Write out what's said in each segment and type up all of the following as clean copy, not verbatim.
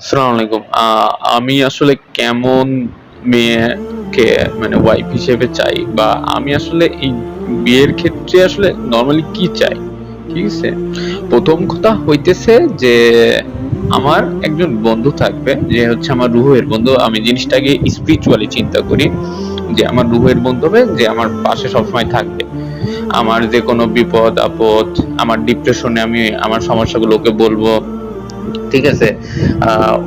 আসসালামু আলাইকুম। আমি আসলে কেমন মেয়েকে মানে ওয়াইফ হিসেবে চাই, বা আমি আসলে এই বিয়ের ক্ষেত্রে আসলে নরমালি কি চাই, ঠিক আছে? প্রথম কথা হইতেছে যে আমার একজন বন্ধু থাকবে, যে হচ্ছে আমার রুহের বন্ধু। আমি জিনিসটাকে স্পিরিচুয়ালি চিন্তা করি, যে আমার রুহের বন্ধু হবে, যে আমার পাশে সবসময় থাকবে। আমার যে কোনো বিপদ আপদ, আমার ডিপ্রেশনে আমি আমার সমস্যাগুলো ওকে বলবো, ঠিক আছে?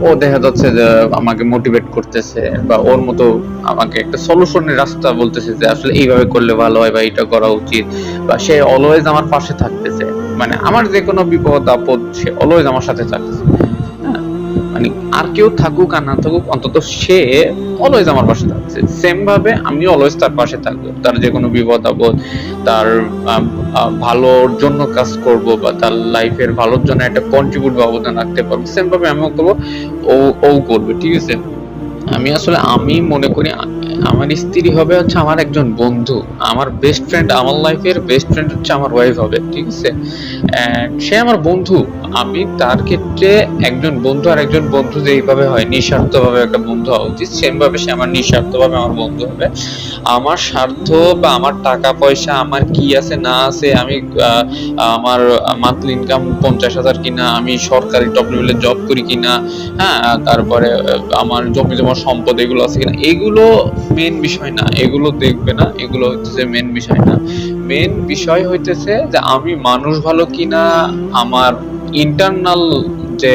ও দেখা যাচ্ছে যে আমাকে মোটিভেট করতেছে, বা ওর মতো আমাকে একটা সলিউশনের রাস্তা বলতেছে যে আসলে এইভাবে করলে ভালো হয় বা এটা করা উচিত, বা সে অলওয়েজ আমার পাশে থাকতেছে। মানে আমার যে কোনো বিপদ আপদ সে অলওয়েজ আমার সাথে থাকতেছে। হ্যাঁ? মানে আর কেউ থাকুক আর না থাকুক, অন্তত সে অলওয়েজ আমার পাশে থাকছে। সেম ভাবে আমি অলওয়েজ তার পাশে থাকবো। তার যে কোনো বিপদ আপদ, তার আহ, ভালোর জন্য কাজ করব, বা তার লাইফের ভালোর জন্য একটা কন্ট্রিবিউট বা অবদান রাখতে পারবো, সেম ভাবে আমিও করবো, ও ও করবে, ঠিক আছে? আমি মনে করি আমার স্ত্রী হবে হচ্ছে আমার একজন বন্ধু। আমার বেস্ট ফ্রেন্ড, আমার লাইফের বেস্ট ফ্রেন্ড হচ্ছে আমার ওয়াইফ হবে, ঠিক আছে? সে আমার বন্ধু। আমি তার ক্ষেত্রে একজন বন্ধু, আর একজন বন্ধু যেইভাবে হয় নিঃস্বার্থভাবে একটা বন্ধু হওয়া উচিত, সেম ভাবে সে আমার নিঃস্বার্থভাবে আমার বন্ধু হবে। আমার স্বার্থ বা আমার টাকা পয়সা, আমার কি আছে না আছে, আমি আমার মান্থলি ইনকাম 50,000 কিনা, আমি সরকারি টপ লেভেলে জব করি কিনা, হ্যাঁ, তারপরে আমার জমি জমা সম্পদ এগুলো আছে কিনা, এগুলো মেন বিষয় না, এগুলো দেখবে না, এগুলো হচ্ছে মেন বিষয় না। মেন বিষয় হইতেছে যে আমি মানুষ ভালো কিনা, আমার ইন্টারনাল যে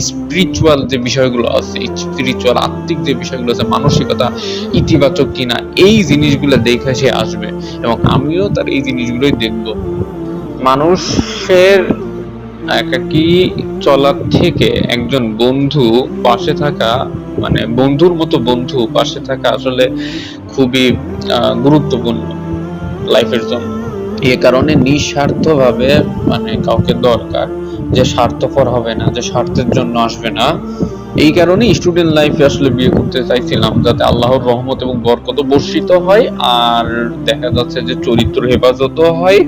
স্পিরিচুয়াল যে বিষয়গুলো আছে, স্পিরিচুয়াল আত্মিক যে বিষয়গুলো আছে, মানসিকতা ইতিবাচক কিনা, এই জিনিসগুলো দেখে সে আসবে, এবং আমিও তার এই জিনিসগুলোই দেখবো। মানুষের একাকী চলার থেকে একজন বন্ধু পাশে থাকা, মানে বন্ধুর মতো বন্ধু পাশে থাকা আসলে খুবই গুরুত্বপূর্ণ লাইফের জন্য। এ কারণে নিঃস্বার্থভাবে মানে কাউকে দরকার, যে স্বার্থপর হবে না, যে স্বার্থের জন্য আসবে না। এই কারণে স্টুডেন্ট লাইফে আসলে বিয়ে করতে চাইছিলাম, যাতে আল্লাহর রহমত এবং বরকত বর্ষিত হয়, আর দেখা যাচ্ছে যে চরিত্র হেফাজতও হয়,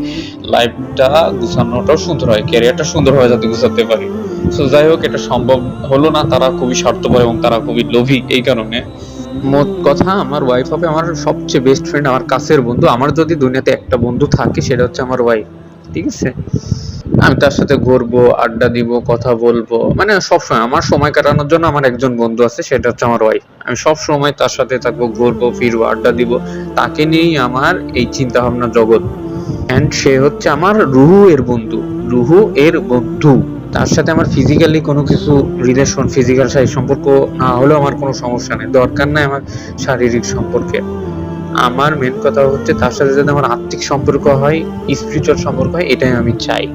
লাইফটা গুছানোটাও সুন্দর হয়, ক্যারিয়ারটা সুন্দরভাবে যাতে গুছাতে পারি। সো যাই হোক, এটা সম্ভব হলো না, তারা খুবই স্বার্থপর এবং তারা খুবই লোভী। এই কারণে মোট কথা, আমার ওয়াইফ হবে আমার সবচেয়ে বেস্ট ফ্রেন্ড, আমার কাছের বন্ধু। আমার যদি দুনিয়াতে একটা বন্ধু থাকে, সেটা হচ্ছে আমার ওয়াইফ, ঠিক আছে? আমি তার সাথে ঘুরবো, আড্ডা দিব, কথা বলবো, মানে সবসময় আমার সময় কাটানোর জন্য আমার একজন বন্ধু আছে, সেটা হচ্ছে আমার ওয়াইফ। আমি সব সময় তার সাথে থাকবো, ঘুরবো ফিরবো, আড্ডা দিব। তাকে নিয়েই আমার এই চিন্তা ভাবনা জগৎ। এন্ড সে হচ্ছে আমার রুহু এর বন্ধু, রুহু এর বন্ধু। তার সাথে আমার ফিজিক্যালি কোনো কিছু রিলেশন, ফিজিক্যাল শারীরিক সম্পর্ক না হলেও আমার কোনো সমস্যা নেই, দরকার নাই আমার শারীরিক সম্পর্কে। আমার মেন কথা হচ্ছে তার সাথে যদি আমার আত্মিক সম্পর্ক হয়, স্পিরিচুয়াল সম্পর্ক হয়, এটাই আমি চাই।